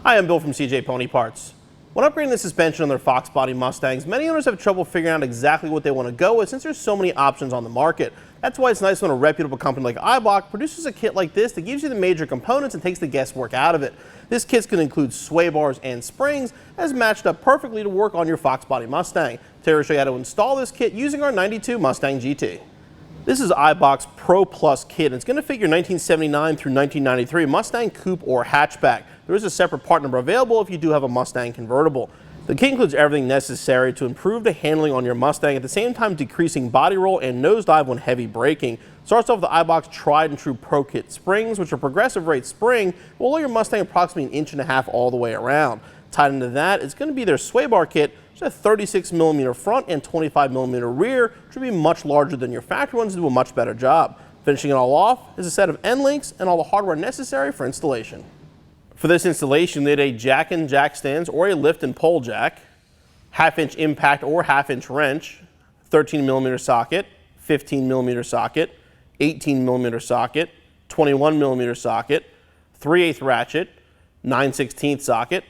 Hi, I'm Bill from CJ Pony Parts. When upgrading the suspension on their Fox body Mustangs, many owners have trouble figuring out exactly what they want to go with since there's so many options on the market. That's why it's nice when a reputable company like Eibach produces a kit like this that gives you the major components and takes the guesswork out of it. This kit can include sway bars and springs as matched up perfectly to work on your Fox body Mustang. Today we'll show you how to install this kit using our 92 Mustang GT. This is Eibach's Pro-Plus kit, and it's going to fit your 1979 through 1993 Mustang Coupe or Hatchback. There is a separate part number available if you do have a Mustang convertible. The kit includes everything necessary to improve the handling on your Mustang, at the same time decreasing body roll and nosedive when heavy braking. Starts off with the Eibach's tried and true Pro Kit springs, which are progressive rate spring, will lower your Mustang approximately 1.5 inches all the way around. Tied into that is going to be their sway bar kit, which has a 36mm front and 25mm rear, which will be much larger than your factory ones and do a much better job. Finishing it all off is a set of end links and all the hardware necessary for installation. For this installation, you need a jack and jack stands or a lift and pole jack, 1/2-inch impact or 1/2-inch wrench, 13mm socket, 15mm socket, 18mm socket, 21mm socket, 3/8 ratchet, 9/16 socket,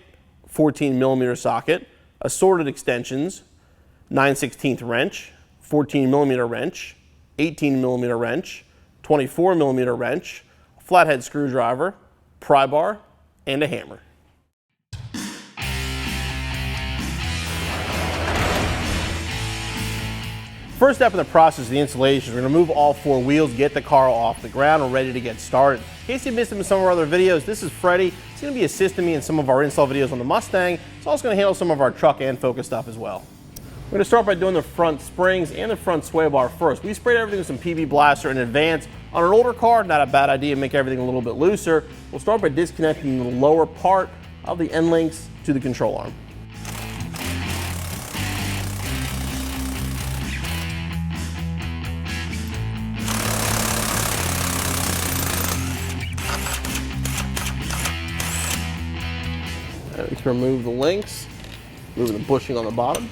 14mm socket, assorted extensions, 9/16 wrench, 14mm wrench, 18mm wrench, 24mm wrench, flathead screwdriver, pry bar, and a hammer. First step in the process of the installation, we're going to remove all 4 wheels, get the car off the ground, and ready to get started. In case you missed him in some of our other videos, this is Freddie. He's going to be assisting me in some of our install videos on the Mustang. He's also going to handle some of our truck and Focus stuff as well. We're going to start by doing the front springs and the front sway bar first. We sprayed everything with some PB Blaster in advance. On an older car, not a bad idea to make everything a little bit looser. We'll start by disconnecting the lower part of the end links to the control arm. To remove the links, moving the bushing on the bottom.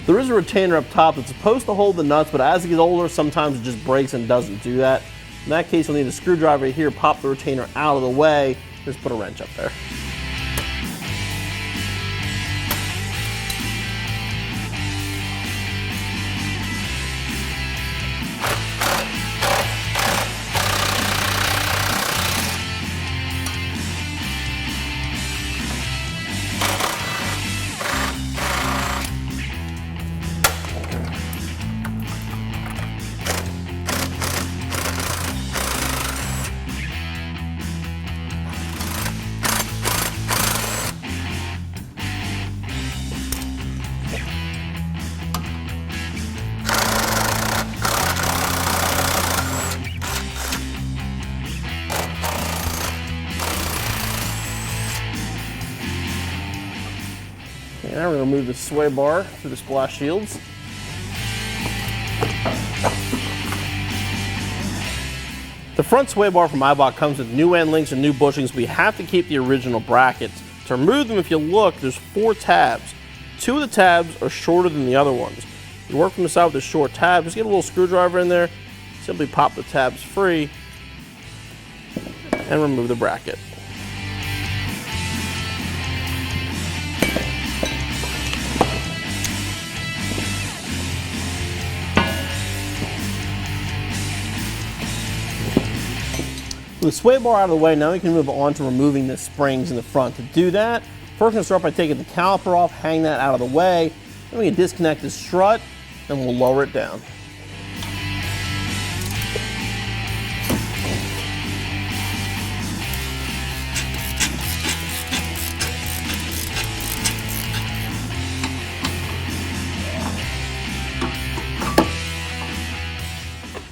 There is a retainer up top that's supposed to hold the nuts, but as it gets older, sometimes it just breaks and doesn't do that. In that case, you'll need a screwdriver here, pop the retainer out of the way, just put a wrench up there. Now we're going to remove the sway bar through the splash shields. The front sway bar from Eibach comes with new end links and new bushings, but we have to keep the original brackets. To remove them, if you look, there's 4 tabs. 2 of the tabs are shorter than the other ones. You work from the side with the short tab, just get a little screwdriver in there, simply pop the tabs free, and remove the bracket. With the sway bar out of the way, now we can move on to removing the springs in the front. To do that, first we're going to start by taking the caliper off, hang that out of the way, then we can disconnect the strut, and we'll lower it down.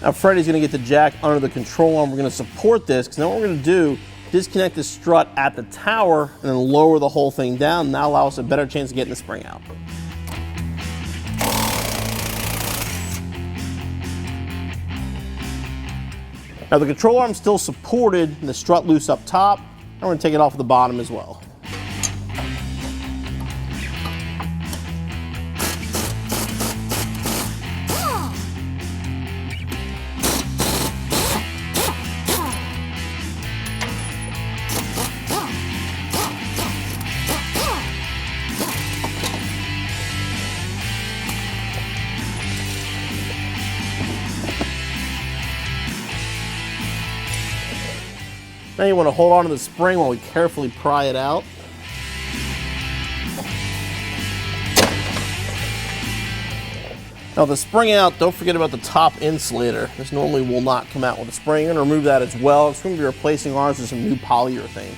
Now Freddie's going to get the jack under the control arm. We're going to support this, because now what we're going to do, disconnect the strut at the tower and then lower the whole thing down, and that allows us a better chance of getting the spring out. Now the control arm's still supported and the strut loose up top, and we're going to take it off the bottom as well. Now you want to hold on to the spring while we carefully pry it out. Now the spring out, don't forget about the top insulator. This normally will not come out with a spring. I'm going to remove that as well. It's going to be replacing ours with some new polyurethane.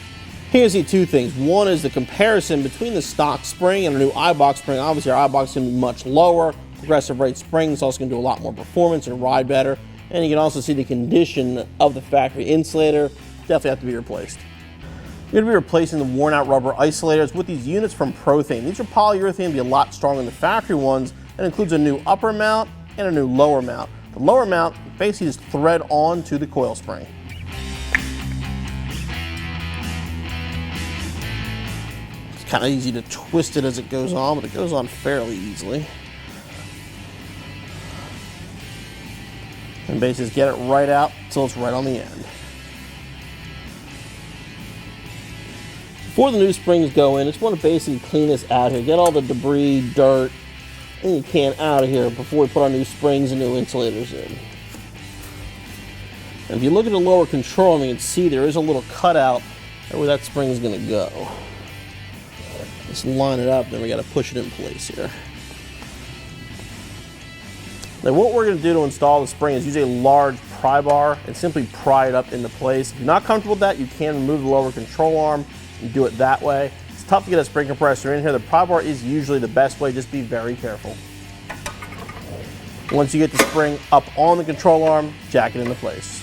Here you see two things. One is the comparison between the stock spring and a new Eibach spring. Obviously our Eibach is going to be much lower. Progressive rate spring is also going to do a lot more performance and ride better. And you can also see the condition of the factory insulator. Definitely have to be replaced. You're going to be replacing the worn out rubber isolators with these units from Prothane. These are polyurethane, be a lot stronger than the factory ones. That includes a new upper mount and a new lower mount. The lower mount basically is thread on to the coil spring. It's kind of easy to twist it as it goes on, but it goes on fairly easily. And basically just get it right out until it's right on the end. Before the new springs go in, I just want to basically clean this out here. Get all the debris, dirt, and you can out of here before we put our new springs and new insulators in. And if you look at the lower control, you can see there is a little cutout where that spring is going to go. Just line it up, then we got to push it in place here. Now what we're going to do to install the spring is use a large pry bar and simply pry it up into place. If you're not comfortable with that, you can remove the lower control arm and do it that way. It's tough to get a spring compressor in here. The pry bar is usually the best way, just be very careful. Once you get the spring up on the control arm, jack it into place.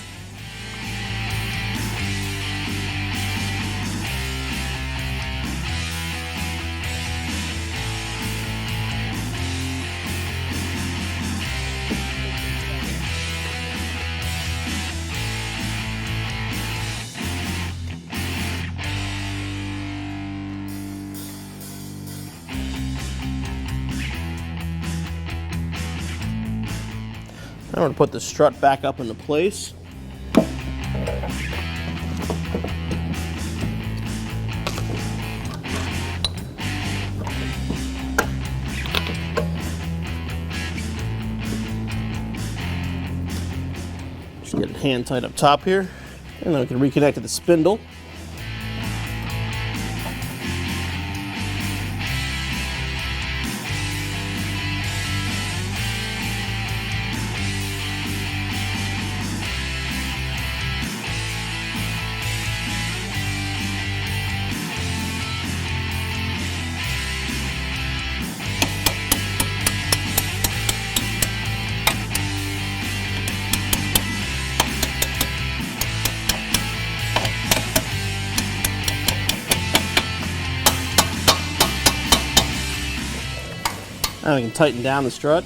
Now we're going to put the strut back up into place. Just get it hand tight up top here, and then we can reconnect to the spindle. Now we can tighten down the strut.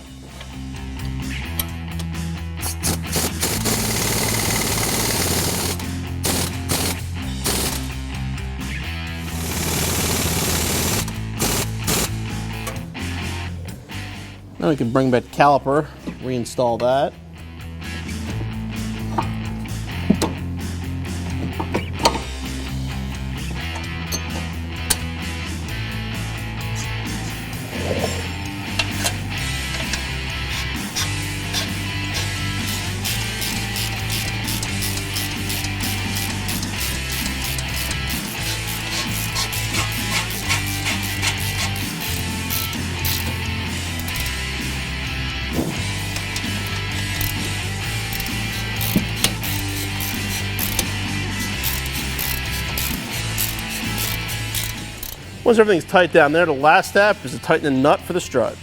Now we can bring back the caliper, reinstall that. Once everything's tight down there, the last step is to tighten the nut for the strut.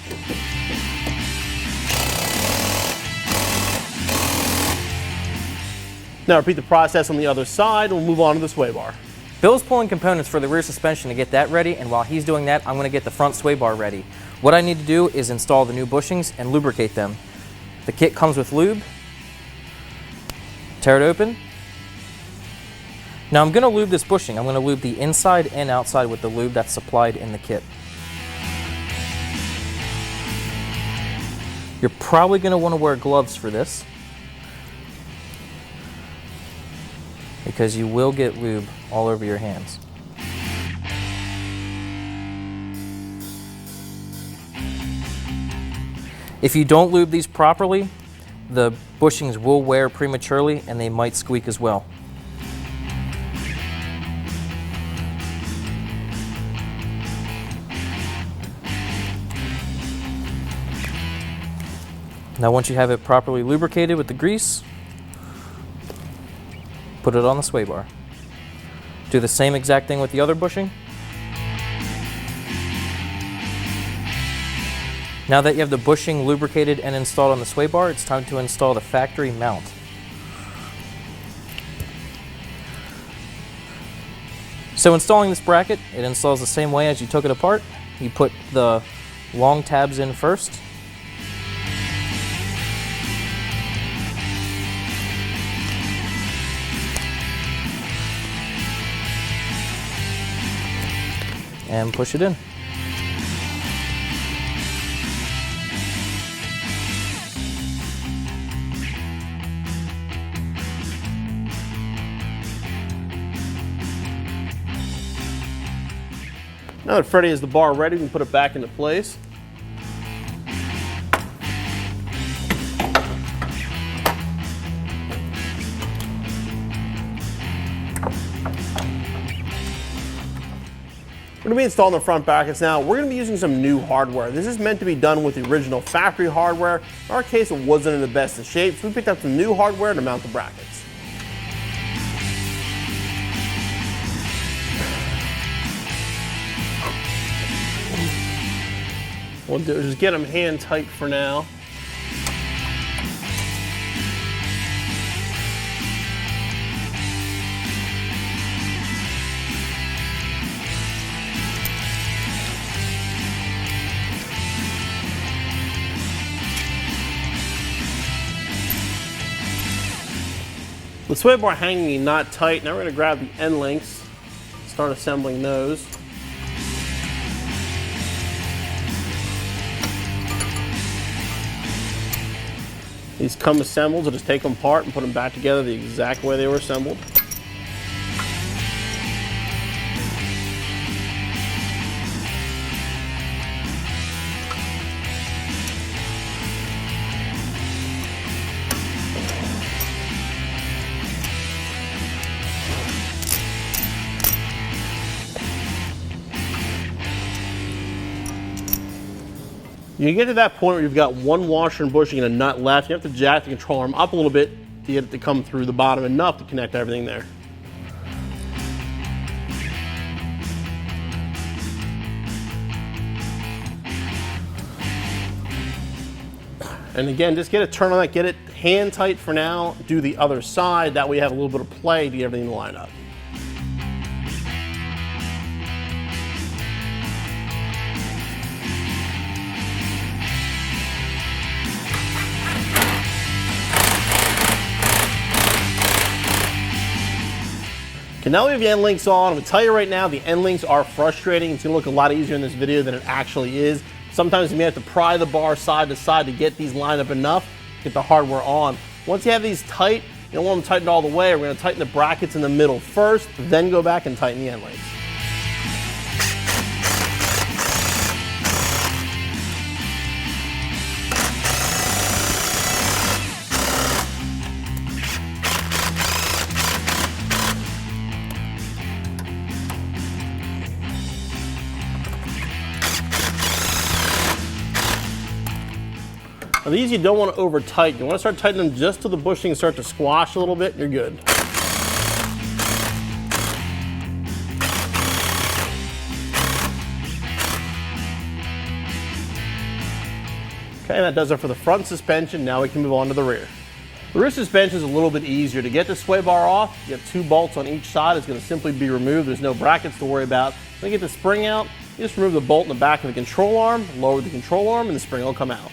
Now repeat the process on the other side, and we'll move on to the sway bar. Bill's pulling components for the rear suspension to get that ready, and while he's doing that, I'm going to get the front sway bar ready. What I need to do is install the new bushings and lubricate them. The kit comes with lube. Tear it open. Now I'm going to lube this bushing. I'm going to lube the inside and outside with the lube that's supplied in the kit. You're probably going to want to wear gloves for this, because you will get lube all over your hands. If you don't lube these properly, the bushings will wear prematurely and they might squeak as well. Now once you have it properly lubricated with the grease, put it on the sway bar. Do the same exact thing with the other bushing. Now that you have the bushing lubricated and installed on the sway bar, it's time to install the factory mount. So installing this bracket, it installs the same way as you took it apart. You put the long tabs in first. And push it in. Now that Freddie has the bar ready, we can put it back into place. We're going to be installing the front brackets now. We're going to be using some new hardware. This is meant to be done with the original factory hardware. In our case, it wasn't in the best of shape, so we picked up some new hardware to mount the brackets. We'll just get them hand tight for now. The sway bar hanging not tight. Now we're going to grab the end links, start assembling those. These come assembled, so just take them apart and put them back together the exact way they were assembled. You get to that point where you've got one washer and bushing and a nut left. You have to jack the control arm up a little bit to get it to come through the bottom enough to connect everything there. And again, just get a turn on that, get it hand tight for now, do the other side. That way you have a little bit of play to get everything to line up. Okay, now we have the end links on. I'm gonna tell you right now, the end links are frustrating. It's gonna look a lot easier in this video than it actually is. Sometimes you may have to pry the bar side to side to get these lined up enough, get the hardware on. Once you have these tight, you don't want them tightened all the way. We're gonna tighten the brackets in the middle first, then go back and tighten the end links. Now these you don't want to over tighten. You want to start tightening them just till the bushings start to squash a little bit, you're good. Okay, that does it for the front suspension. Now we can move on to the rear. The rear suspension is a little bit easier. To get the sway bar off, you have 2 bolts on each side. It's going to simply be removed. There's no brackets to worry about. When you get the spring out, you just remove the bolt in the back of the control arm, lower the control arm, and the spring will come out.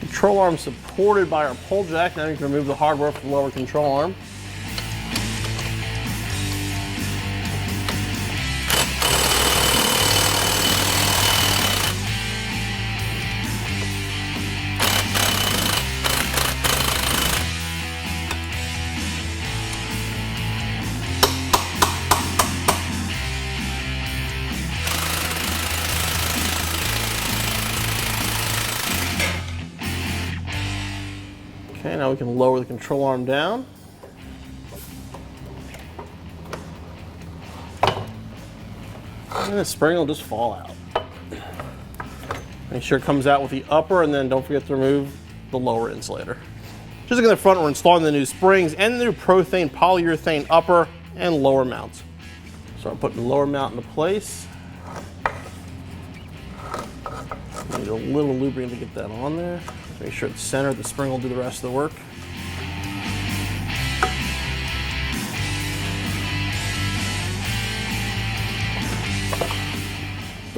Control arm supported by our pull jack. Now you can remove the hardware from the lower control arm. Okay, now we can lower the control arm down. And the spring will just fall out. Make sure it comes out with the upper, and then don't forget to remove the lower insulator. Just like in the front, we're installing the new springs and the new Prothane polyurethane upper and lower mounts. So I'm putting the lower mount into place. Need a little lubricant to get that on there. Make sure it's centered. The spring will do the rest of the work.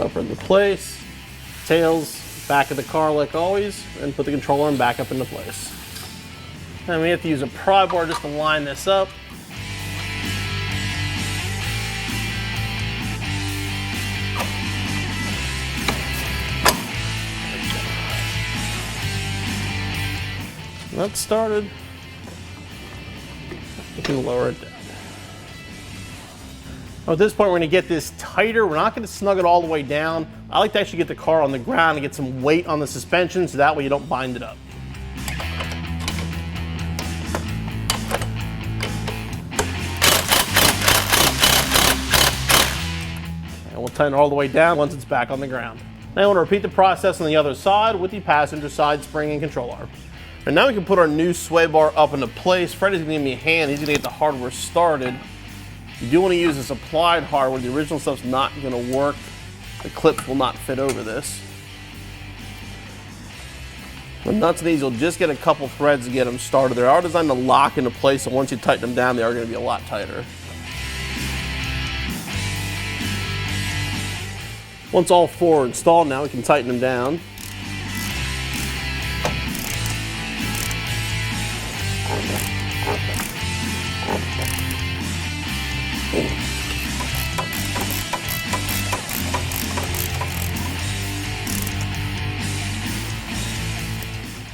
Upper into place. Tails back of the car like always, and put the control arm back up into place. And we have to use a pry bar just to line this up. That's started. You can lower it down. Now at this point, we're going to get this tighter. We're not going to snug it all the way down. I like to actually get the car on the ground and get some weight on the suspension so that way you don't bind it up. And we'll tighten it all the way down once it's back on the ground. Now I want to repeat the process on the other side with the passenger side spring and control arm. And now we can put our new sway bar up into place. Freddie's going to give me a hand. He's going to get the hardware started. You do want to use this applied hardware. The original stuff's not going to work. The clips will not fit over this. The nuts and these, you'll just get a couple threads to get them started. They are designed to lock into place, so once you tighten them down, they are going to be a lot tighter. Once all four are installed, now we can tighten them down.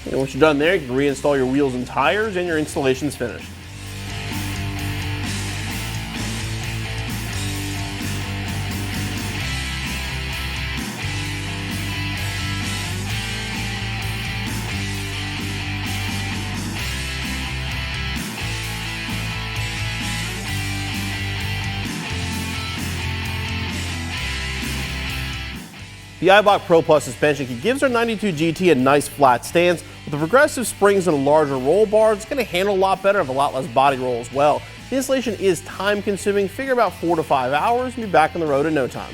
And once you're done there, you can reinstall your wheels and tires, and your installation's finished. The Eibach Pro-Plus Suspension Kit gives our 92 GT a nice flat stance. With the progressive springs and a larger roll bar, it's going to handle a lot better with a lot less body roll as well. The installation is time consuming. Figure about 4 to 5 hours and be back on the road in no time.